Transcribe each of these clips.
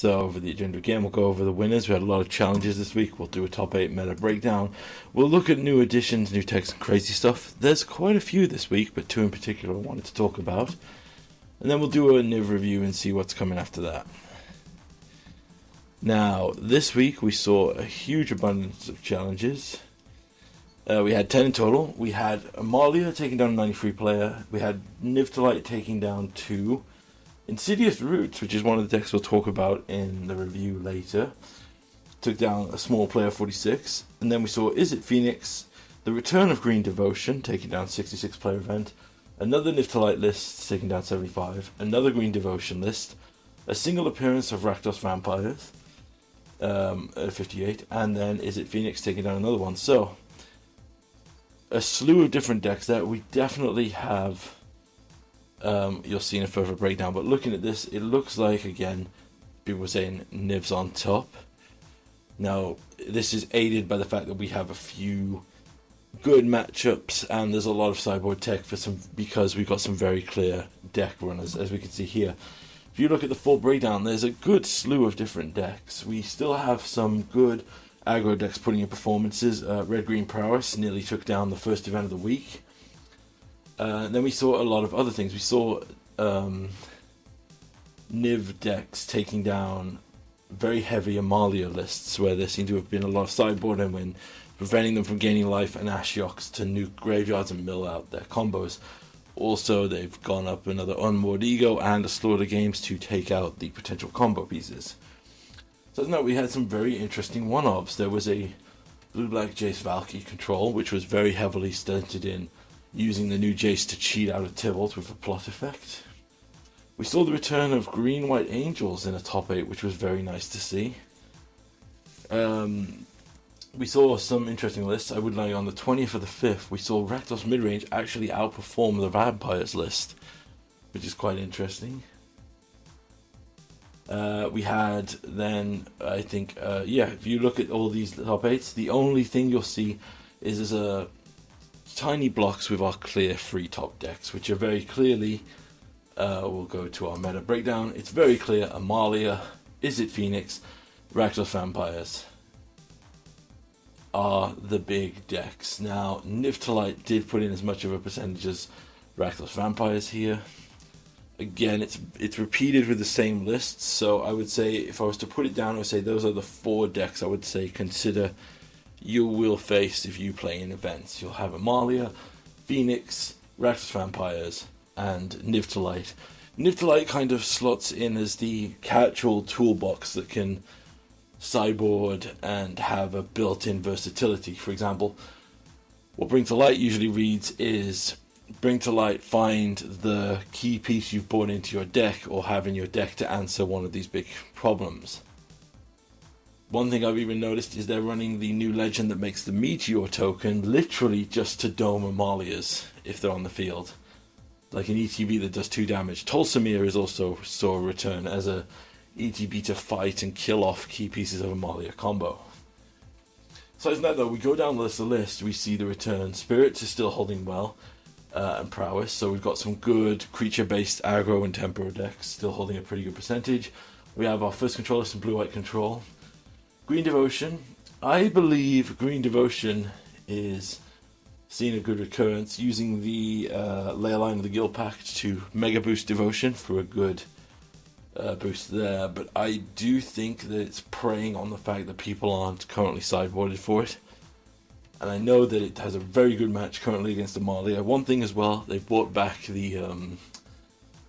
So over the agenda again, we'll go over the winners. We had a lot of challenges this week. We'll do a top 8 meta breakdown. We'll look at new additions, new techs, and crazy stuff. There's quite a few this week, but 2 in particular I wanted to talk about. And then we'll do a Niv review and see what's coming after that. Now, this week we saw a huge abundance of challenges. We had 10 in total. We had Amalia taking down a 93 player. We had Niv taking down 2. Insidious Roots, which is one of the decks we'll talk about in the review later, took down a small player 46. And then we saw Is It Phoenix, the return of Green Devotion, taking down 66 player event. Another Niv list, taking down 75. Another Green Devotion list. A single appearance of Rakdos Vampires, at 58. And then Is It Phoenix taking down another one. So, a slew of different decks there. We definitely have... you'll see in a further breakdown, but looking at this, it looks like, again, people were saying Niv's on top. Now, this is aided by the fact that we have a few good matchups, and there's a lot of sideboard tech because we've got some very clear deck runners, as we can see here. If you look at the full breakdown, there's a good slew of different decks. We still have some good aggro decks putting in performances. Red-Green Prowess nearly took down the first event of the week. Then we saw a lot of other things. We saw Niv decks taking down very heavy Amalia lists, where there seemed to have been a lot of sideboard and when preventing them from gaining life and Ashiok's to nuke graveyards and mill out their combos. Also, they've gone up another Unmoored Ego and a slew of games to take out the potential combo pieces. So now we had some very interesting one-offs. There was a blue-black Jace Valkyrie control, which was very heavily stunted in using the new Jace to cheat out of Tibalt with a plot effect. We saw the return of green-white angels in a top 8, which was very nice to see. We saw some interesting lists. I would like on the 20th of the 5th, we saw Rakdos midrange actually outperform the Vampires list, which is quite interesting. We had then, I think, if you look at all these top 8s, the only thing you'll see is there's a tiny blocks with our clear free top decks, which are very clearly, we'll go to our meta breakdown. It's very clear: Amalia, Is It Phoenix, Rakdos Vampires are the big decks. Now, Niv did put in as much of a percentage as Rakdos Vampires here. Again, it's repeated with the same lists, so I would say, if I was to put it down, I would say those are the 4 decks I would say consider you will face if you play in events. You'll have Amalia, Phoenix, Rakdos Vampires, and Niv. Niv kind of slots in as the catch-all toolbox that can sideboard and have a built-in versatility. For example, what Bring to Light usually reads is Bring to Light, find the key piece you've brought into your deck or have in your deck to answer one of these big problems. One thing I've even noticed is they're running the new legend that makes the Meteor token literally just to dome Amalias if they're on the field. Like an ETB that does 2 damage. Tolsamir is also saw a return as a ETB to fight and kill off key pieces of Amalia combo. Besides that though, we go down the list, we see the return. Spirits is still holding well, and Prowess, so we've got some good creature-based aggro and tempo decks still holding a pretty good percentage. We have our first control list and blue-white control. Green Devotion, I believe Green Devotion is seeing a good recurrence, using the Ley Line of the Guild Pact to Mega Boost Devotion for a good boost there, but I do think that it's preying on the fact that people aren't currently sideboarded for it. And I know that it has a very good match currently against Amalia. One thing as well, they've brought back the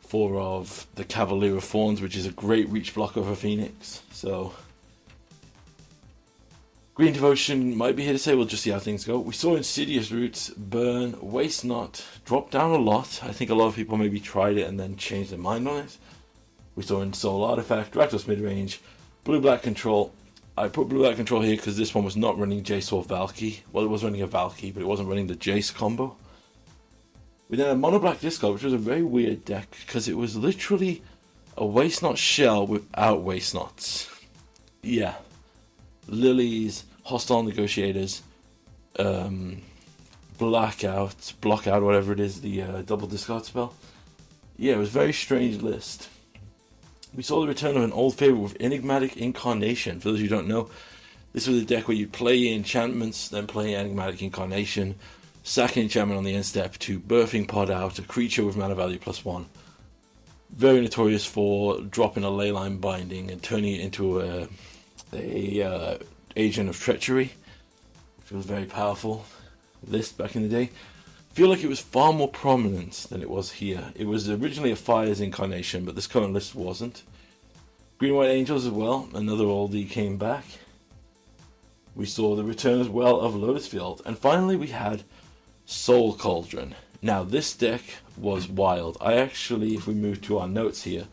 4 of the Cavalier of Thorns, which is a great reach blocker for Phoenix. So Green Devotion might be here to say, we'll just see how things go. We saw Insidious Roots burn, Waste Not, drop down a lot. I think a lot of people maybe tried it and then changed their mind on it. We saw in Soul Artifact, Rakdos Midrange, Blue-Black Control. I put Blue-Black Control here because this one was not running Jace or Valky. Well, it was running a Valky, but it wasn't running the Jace combo. We then had Mono-Black Discard, which was a very weird deck because it was literally a Waste Not shell without Waste Nots. Yeah. Lilies, Hostile Negotiators, Blackout, Blockout, whatever it is, the double discard spell. Yeah, it was a very strange list. We saw the return of an old favorite with Enigmatic Incarnation. For those who don't know, this was a deck where you play enchantments, then play Enigmatic Incarnation, sack an enchantment on the end step to Birthing Pod out a creature with mana value +1. Very notorious for dropping a Leyline Binding and turning it into a Agent of Treachery, which was a very powerful list back in the day. I feel like it was far more prominent than it was here. It was originally a Fire's Incarnation, but this current list wasn't. Green White Angels as well, another oldie came back. We saw the return as well of Lotus Field. And finally we had Soul Cauldron. Now this deck was wild. I actually, if we move to our notes here,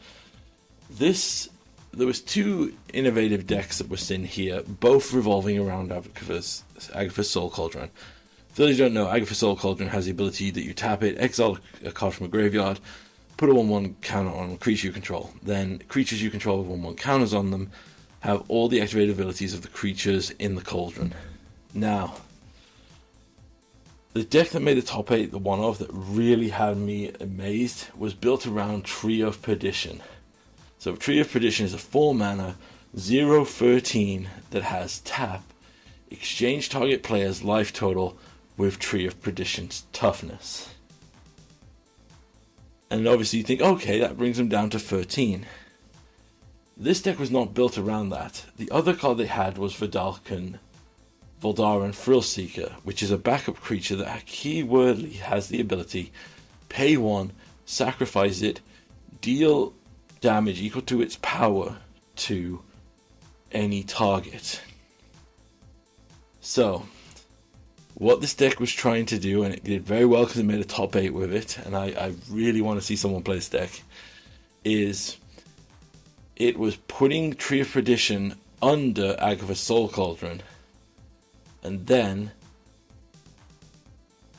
there was two innovative decks that were seen here, both revolving around Agatha's Soul Cauldron. For those who don't know, Agatha's Soul Cauldron has the ability that you tap it, exile a card from a graveyard, put a 1/1 counter on a creature you control. Then creatures you control with 1/1 counters on them have all the activated abilities of the creatures in the Cauldron. Now, the deck that made the top 8, the one-off that really had me amazed, was built around Tree of Perdition. So Tree of Perdition is a 4-mana, 0/13 that has tap, exchange target player's life total with Tree of Perdition's toughness. And obviously you think, okay, that brings them down to 13. This deck was not built around that. The other card they had was Voldaren Thrillseeker, which is a backup creature that keywordly has the ability, pay 1, sacrifice it, deal damage equal to its power to any target. So, what this deck was trying to do, and it did very well because it made a top 8 with it, and I really want to see someone play this deck, is it was putting Tree of Perdition under Agatha's Soul Cauldron, and then,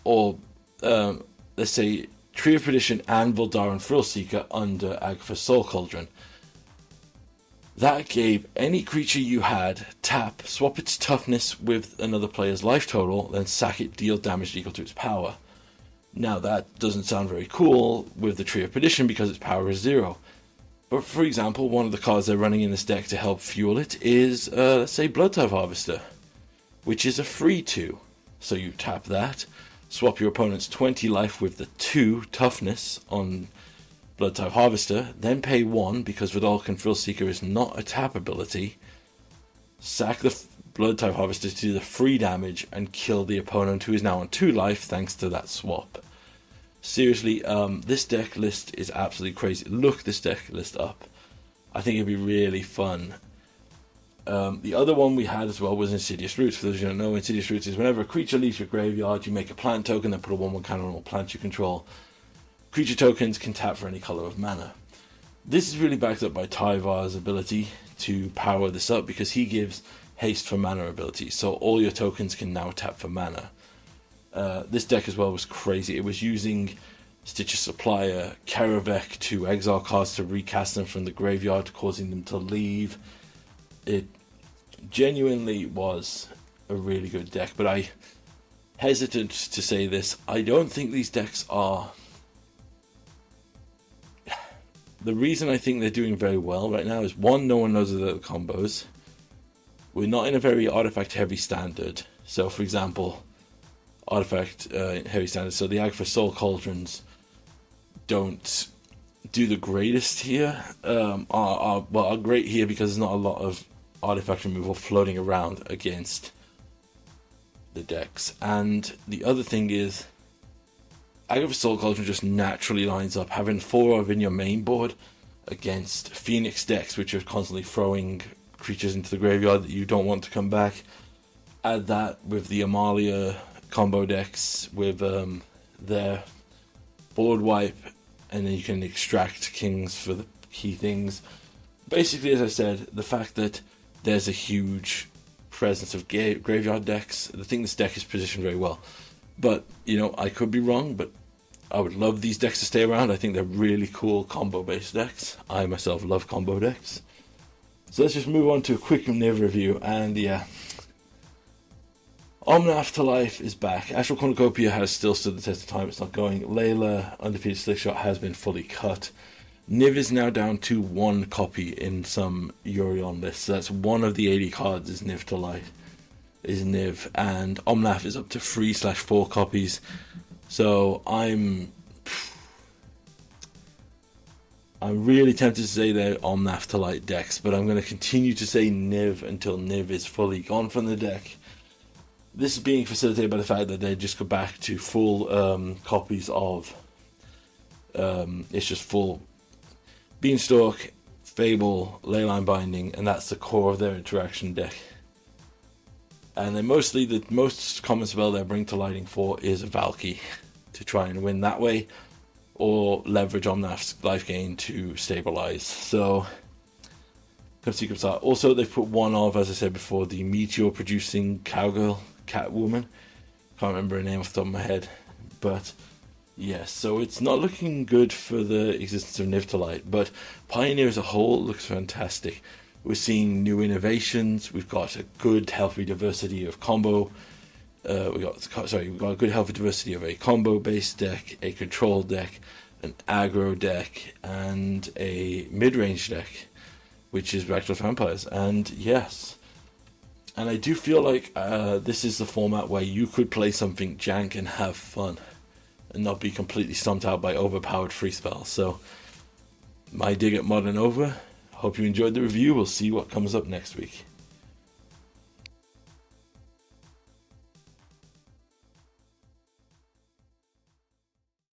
let's say Tree of Perdition and Voldaren Thrillseeker under Agatha's Soul Cauldron. That gave any creature you had tap, swap its toughness with another player's life total, then sack it, deal damage equal to its power. Now that doesn't sound very cool with the Tree of Perdition because its power is 0. But for example, one of the cards they're running in this deck to help fuel it is, let's say, Bloodtithe Harvester, which is a free 2. So you tap that, swap your opponent's 20 life with the 2 toughness on Bloodtithe Harvester, then pay 1 because Voldaren Thrillseeker is not a tap ability, sack the Bloodtithe Harvester to do the free damage and kill the opponent who is now on 2 life thanks to that swap. Seriously, this deck list is absolutely crazy. Look this deck list up. I think it'd be really fun. The other one we had as well was Insidious Roots. For those who don't know, Insidious Roots is whenever a creature leaves your graveyard, you make a plant token, then put a 1/1 counter on all plants you control. Creature tokens can tap for any color of mana. This is really backed up by Tyvar's ability to power this up because he gives haste for mana ability, so all your tokens can now tap for mana. This deck as well was crazy. It was using Stitcher Supplier, Karavek to exile cards to recast them from the graveyard, causing them to leave. It genuinely was a really good deck, but I hesitate to say this. I don't think these decks are... The reason I think they're doing very well right now is, one, no one knows the combos. We're not in a very artifact-heavy standard. So, for example, artifact-heavy standard. So the Agatha's Soul Cauldrons don't do the greatest here. Are great here because there's not a lot of artifact removal floating around against the decks. And the other thing is, Agatha's Soul Cauldron just naturally lines up. Having 4 of in your main board against Phoenix decks, which are constantly throwing creatures into the graveyard that you don't want to come back. Add that with the Amalia combo decks with their board wipe, and then you can extract kings for the key things. Basically, as I said, the fact that there's a huge presence of graveyard decks, I think this deck is positioned very well. But, you know, I could be wrong, but I would love these decks to stay around. I think they're really cool combo-based decks. I myself love combo decks. So let's just move on to a quick Niv review, and yeah. Omni Afterlife is back. Astral Cornucopia has still stood the test of time. It's not going. Layla, Undefeated Slickshot, has been fully cut. Niv is now down to 1 copy in some Yorion lists. So that's one of the 80 cards is Niv to Light, is Niv, and Omnath is up to 3/4 copies. So I'm really tempted to say they're Omnath to Light decks, but I'm going to continue to say Niv until Niv is fully gone from the deck. This is being facilitated by the fact that they just go back to full copies of it's just full Beanstalk, Fable, Leyline Binding, and that's the core of their interaction deck. And then mostly the most common spell they bring to lighting for is Valky to try and win that way, or leverage Omnath's life gain to stabilize. So, come see, come start. Also, they've put one of, as I said before, the Meteor producing Cowgirl, Catwoman. Can't remember her name off the top of my head, but yes, so it's not looking good for the existence of Niv to Light, but Pioneer as a whole looks fantastic. We're seeing new innovations. We've got a good, healthy diversity of combo. We've got a good, healthy diversity of a combo-based deck, a control deck, an aggro deck, and a mid-range deck, which is Reckless Vampires. And yes, and I do feel like this is the format where you could play something jank and have fun, and not be completely stumped out by overpowered free spells. So, my dig at Modern over. Hope you enjoyed the review. We'll see what comes up next week.